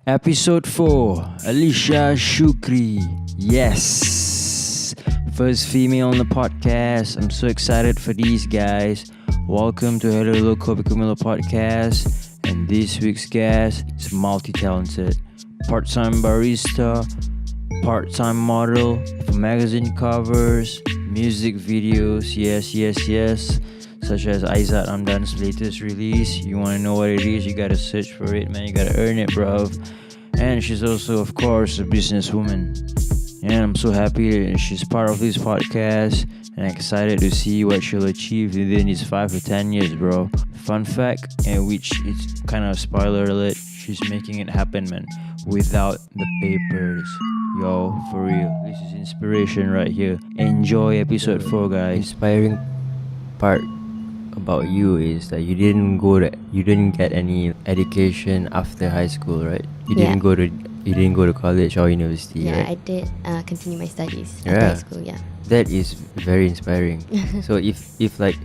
Episode 4, Alysha Shukri. Yes! First female on the podcast. I'm so excited for these guys. Welcome to Hello Kopi Ke Milo podcast. And this week's guest is multi-talented. Part-time barista, part-time model for magazine covers, music videos, yes. Such as Aizat Amdan's latest release. You want to know what it is, you gotta search for it, man. You gotta earn it, bro. And she's also, of course, a businesswoman. And I'm so happy that she's part of this podcast and excited to see what she'll achieve within these 5 to 10 years, bro. Fun fact, and which is kind of spoiler alert, she's making it happen, man, without the papers. Yo, for real, this is inspiration right here. Enjoy episode 4, guys. Inspiring part about you is that you didn't get any education after high school, right? You didn't go to college or university, Yeah, right? I did continue my studies after high school, yeah. That is very inspiring. So if like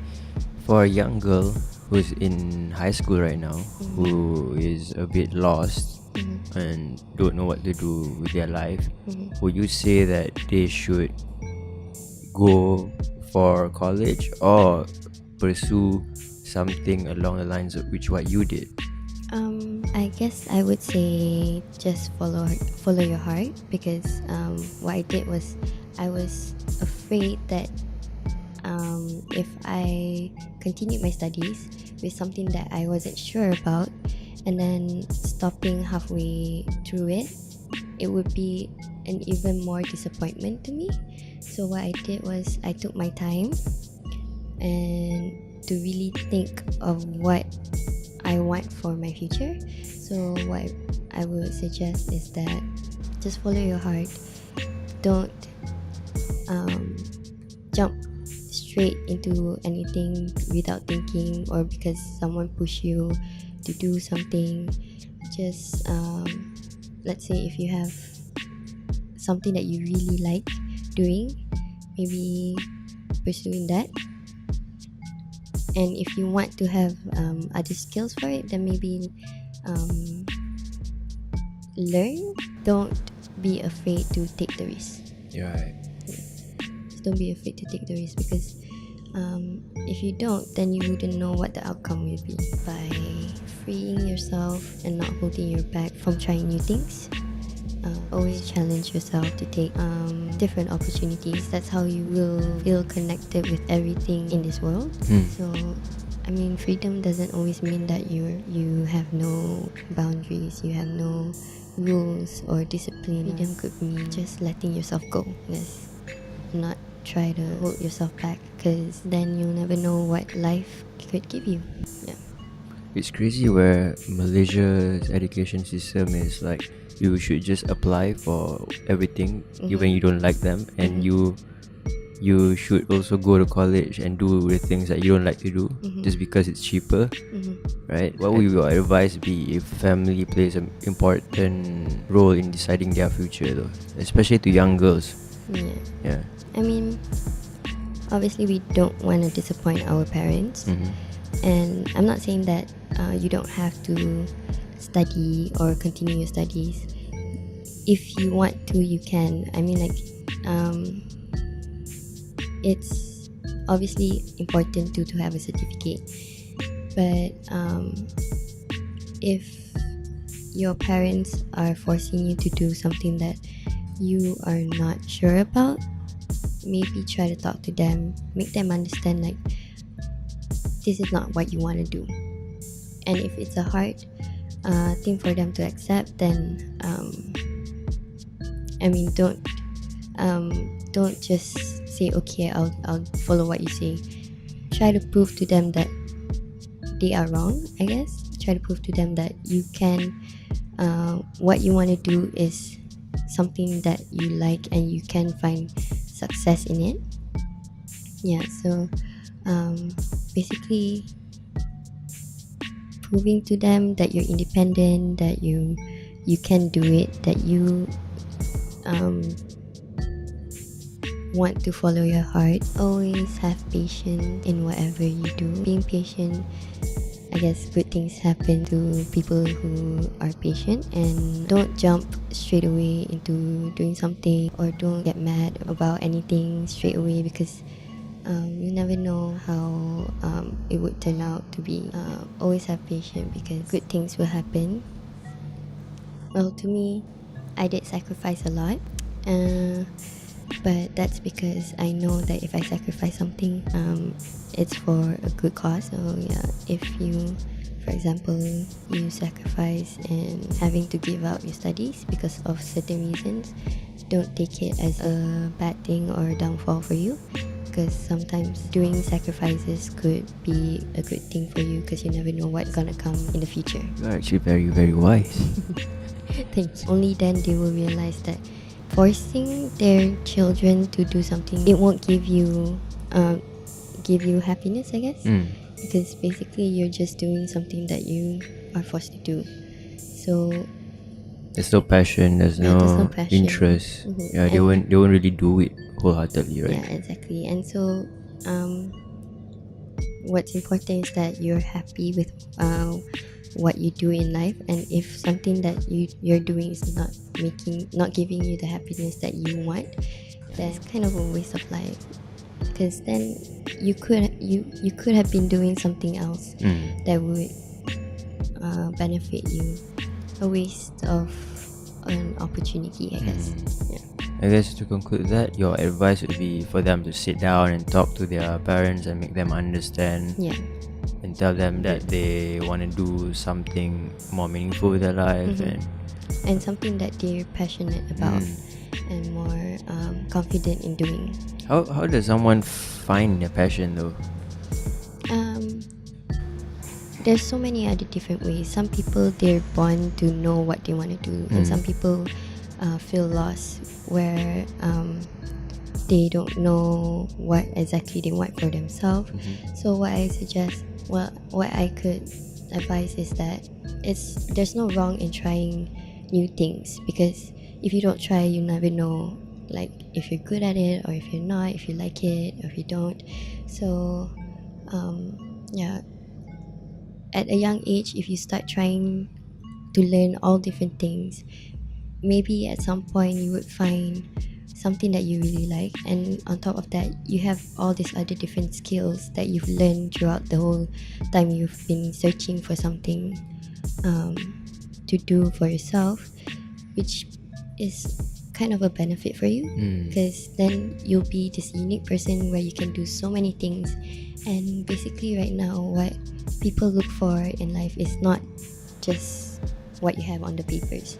for a young girl who's in high school right now, who is a bit lost and don't know what to do with their life, would you say that they should go for college or pursue something along the lines of what you did? I guess I would say just follow your heart, because what I did was I was afraid that if I continued my studies with something that I wasn't sure about and then stopping halfway through it would be an even more disappointment to me. So what I did was I took my time and to really think of what I want for my future. So what I would suggest is that just follow your heart. Don't jump straight into anything without thinking, or because someone push you to do something. Just let's say if you have something that you really like doing, maybe pursuing that. And if you want to have other skills for it, then maybe learn. Don't be afraid to take the risk. Yeah, right. Just don't be afraid to take the risk, because if you don't, then you wouldn't know what the outcome will be. By freeing yourself and not holding your back from trying new things, always challenge yourself to take different opportunities. That's how you will feel connected with everything in this world. So I mean, freedom doesn't always mean that you have no boundaries, you have no rules or discipline. Freedom could mean just letting yourself go, yes, not try to hold yourself back, because then you'll never know what life could give you. Yeah. It's crazy where Malaysia's education system is like you should just apply for everything even you don't like them, and you should also go to college and do the things that you don't like to do just because it's cheaper, right? What would your advice be if family plays an important role in deciding their future, though, especially to young girls? Yeah. I mean, obviously we don't want to disappoint our parents, and I'm not saying that you don't have to study or continue your studies. If you want to, you can. I mean, like, it's obviously important to have a certificate, but if your parents are forcing you to do something that you are not sure about, maybe try to talk to them, make them understand like this is not what you want to do. And if it's a hard thing for them to accept, then I mean, don't just say okay, I'll follow what you say. Try to prove to them that they are wrong, I guess. Try to prove to them that you can, what you want to do is something that you like and you can find success in it. Yeah, so basically proving to them that you're independent, that you can do it, that you want to follow your heart. Always have patience in whatever you do. Being patient I guess good things happen to people who are patient, and don't jump straight away into doing something, or don't get mad about anything straight away, because you never know how it would turn out to be. Always have patience, because good things will happen. Well, to me, I did sacrifice a lot, but that's because I know that if I sacrifice something, it's for a good cause. So yeah, if you, for example, you sacrifice and having to give up your studies because of certain reasons, don't take it as a bad thing or a downfall for you, because sometimes doing sacrifices could be a good thing for you, because you never know what's gonna come in the future. You're actually very, very wise. Thanks. Only then they will realize that forcing their children to do something, it won't give you happiness, I guess. Because basically you're just doing something that you are forced to do. So There's no passion, there's there's no no passion. interest. Mhm. Yeah, they won't really do it wholeheartedly, right? Yeah, exactly. And so what's important is that you're happy with what you do in life, and if something that you're doing is not giving you the happiness that you want, that's kind of a waste of life, because then you could have been doing something else that would benefit you. A waste of an opportunity, I guess. Yeah. I guess to conclude that, your advice would be for them to sit down and talk to their parents and make them understand, Yeah. and tell them that they want to do something more meaningful with their life. And something that they're passionate about and more confident in doing. How does someone find their passion though? There's so many other different ways. Some people, they're born to know what they want to do, and some people feel lost, where they don't know what exactly they want for themselves. So what I suggest, what I could advise is that there's no wrong in trying new things, because if you don't try, you never know, like, if you're good at it or if you're not, if you like it or if you don't. So yeah, at a young age, if you start trying to learn all different things, maybe at some point you would find something that you really like, and on top of that, you have all these other different skills that you've learned throughout the whole time you've been searching for something to do for yourself, which is kind of a benefit for you, because then you'll be this unique person where you can do so many things. And basically right now, what people look for in life is not just what you have on the papers.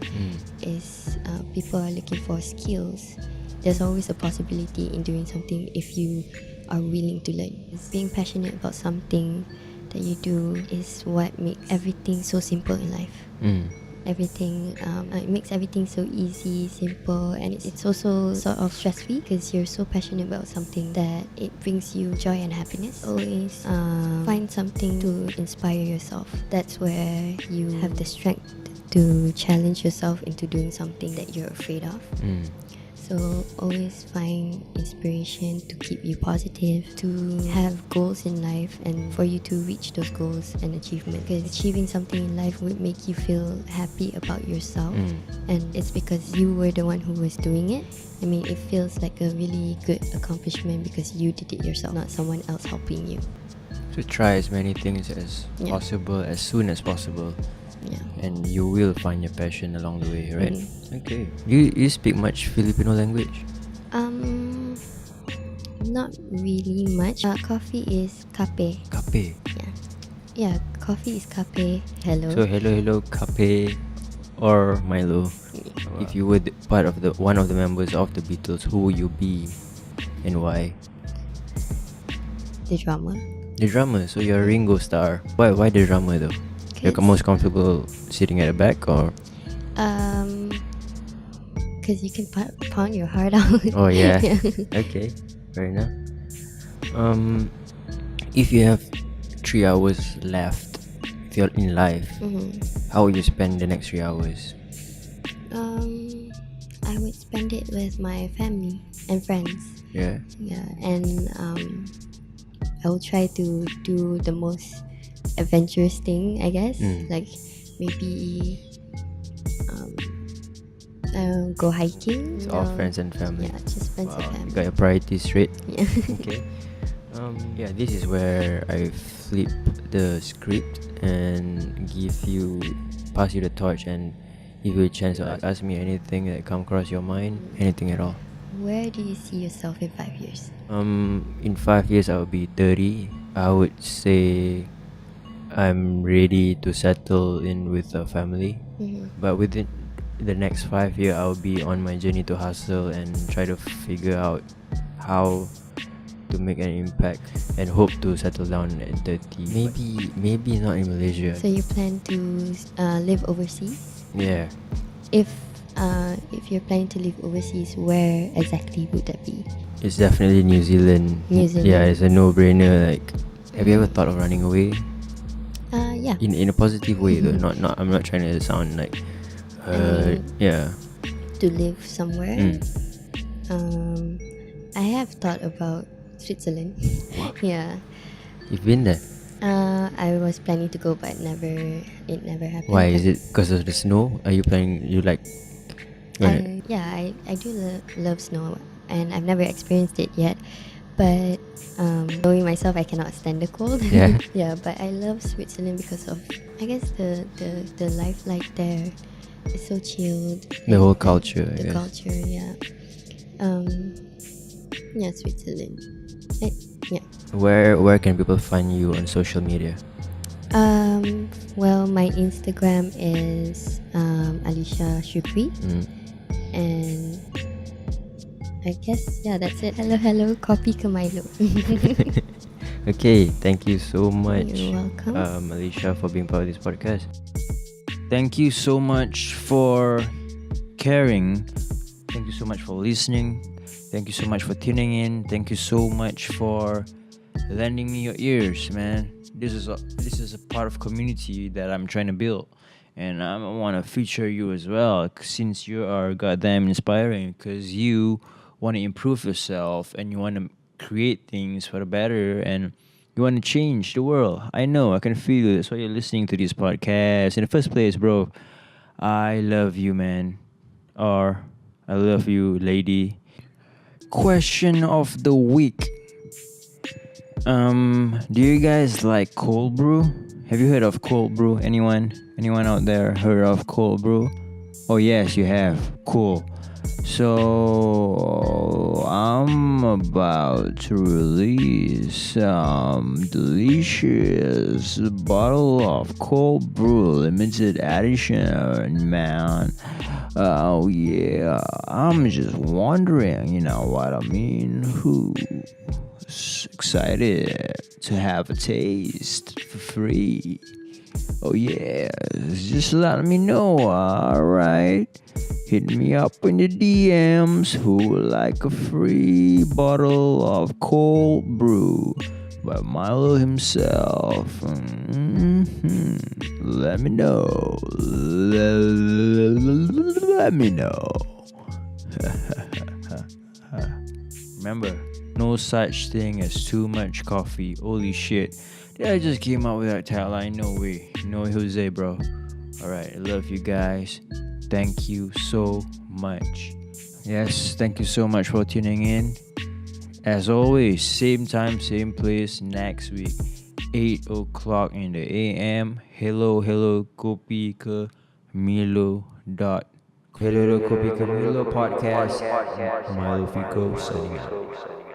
Is people are looking for skills. There's always a possibility in doing something if you are willing to learn. Being passionate about something that you do is what makes everything so simple in life. Everything it makes everything so easy, simple, and it's also sort of stress-free, because you're so passionate about something that it brings you joy and happiness. Always find something to inspire yourself. That's where you have the strength to challenge yourself into doing something that you're afraid of. So always find inspiration to keep you positive, to have goals in life, and for you to reach those goals and achievement. Because achieving something in life would make you feel happy about yourself, and it's because you were the one who was doing it. I mean, it feels like a really good accomplishment because you did it yourself, not someone else helping you. So try as many things as possible, as soon as possible. And you will find your passion along the way, right? Okay. You speak much Filipino language? Not really much. Coffee is kape. Kape. Yeah, coffee is kape. Hello. So hello, kape or Milo. If you were part of one of the members of the Beatles, who would you be and why? The drummer. The drummer. So you're a Ringo Starr. Why the drummer though? You're most comfortable sitting at the back, or? Because you can pound your heart out. Oh yeah. Okay, fair enough. If you have 3 hours left, if you're in life, how will you spend the next 3 hours? I would spend it with my family and friends. Yeah. And I will try to do the most adventurous thing, I guess. Mm. Like maybe go hiking. It's all friends and family. Yeah, just friends and Wow, you family. got your priorities straight. Yeah. Okay. Yeah, this is where I flip the script and pass you the torch and give you a chance to ask me anything that come across your mind, anything at all. Where do you see yourself in 5 years? In 5 years I will be 30. I would say I'm ready to settle in with a family. But within the next 5 years, I'll be on my journey to hustle and try to figure out how to make an impact and hope to settle down at 30. Maybe not in Malaysia. So you plan to live overseas? Yeah. If you're planning to live overseas, where exactly would that be? It's definitely New Zealand. New Zealand. Yeah, it's a no-brainer. Like, have you ever thought of running away? Yeah. In a positive way though. Not I'm not trying to sound like yeah. To live somewhere. Mm. I have thought about Switzerland. Yeah. You've been there? I was planning to go, but it never happened. Why? Is it because of the snow? Are you planning? You like? I do love snow, and I've never experienced it yet. But knowing myself, I cannot stand the cold. Yeah. Yeah, but I love Switzerland because of, I guess, the life like there is so chilled. The whole culture. I The guess. culture, yeah. Yeah, Switzerland. Yeah. Where can people find you on social media? Well, my Instagram is Alysha Shukri, and I guess that's it. Hello, Kopi Ke Milo. Okay, thank you so much. You're welcome. Alysha, for being part of this podcast. Thank you so much for caring. Thank you so much for listening. Thank you so much for tuning in. Thank you so much for lending me your ears, man. This is a part of community that I'm trying to build, and I want to feature you as well, since you are goddamn inspiring. Because you want to improve yourself and you want to create things for the better, and you want to change the world. I know, I can feel it. That's why you're listening to this podcast in the first place, bro. I love you, man. Or I love you, lady. Question of the week. Do you guys like cold brew? Have you heard of cold brew? Anyone out there heard of cold brew? Oh yes, you have. Cool. So I'm about to release some delicious bottle of cold brew limited edition, man. Oh yeah, I'm just wondering, you know what I mean? Who's excited to have a taste for free? Oh yeah, just let me know, alright? Hit me up in the DMs who would like a free bottle of cold brew by Milo himself. Let me know. Let me know. Remember, no such thing as too much coffee. Holy shit. I just came out with that tagline. No way. No way, Jose, bro. Alright, I love you guys. Thank you so much. Yes, thank you so much for tuning in. As always, same time, same place next week, 8 o'clock in the AM. Hello, Kopi Ke Milo. Hello, Kopi Ke Milo podcast. Milo Fico signing out.